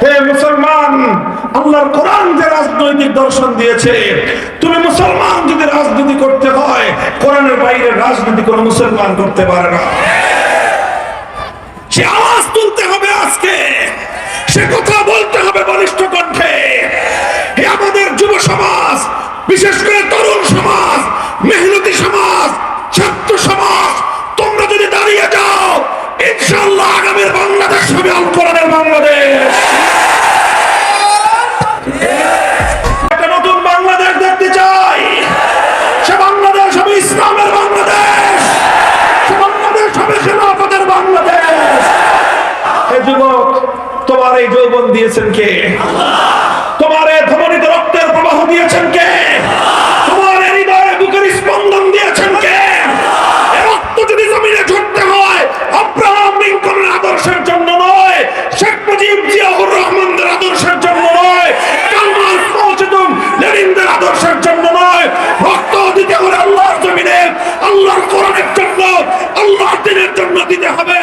হে মুসলমান, আল্লাহর কোরআন যে রাজনৈতিক দর্শন দিয়েছে, তুমি মুসলমান যদি রাজনীতি করতে হয়, কোরআনের বাইরে রাজনীতি কোনো মুসলমান করতে পারে না। সে আওয়াজ তুলতে হবে আজকে, সে কথা বলতে হবে বলিষ্ঠ কণ্ঠে। হে আমাদের যুব সমাজ, বিশেষ করে তরুণ সমাজ, মেহনতি সমাজ, ছাত্র সমাজ, তোমরা যদি দাঁড়িয়ে যাও, ইনশাআল্লাহ আগামীর বাংলাদেশ হবে আল কোরআনের বাংলাদেশ। একটা নতুন বাংলাদেশ দেখতে চাই। সে বাংলাদেশ হবে ইসলামের বাংলাদেশ, সে বাংলাদেশ হবে খেলাফতের বাংলাদেশ। হে যুবক, তোমার এই যৌবন দিয়েছেন কে? তোমার এই ধমনীতে রক্তের প্রবাহ দিয়েছেন কে? তোমার হৃদয়ে বুকের স্পন্দন দিয়েছেন কে? রক্ত যদি জমিনে ঝরতে হয়, আব্রাহাম লিঙ্কনের আদর্শের জন্য নয়, শেখ মুজিব জিয়াউর রহমানদের আদর্শের জন্য নয়, কার্ল মার্কস মাও জেদুং লেনিনদের আদর্শের জন্য নয়, রক্ত দিতে হলে আল্লাহর জমিনে, আল্লাহর কোরআনের জন্য, আল্লাহর দ্বীনের জন্য দিতে হবে।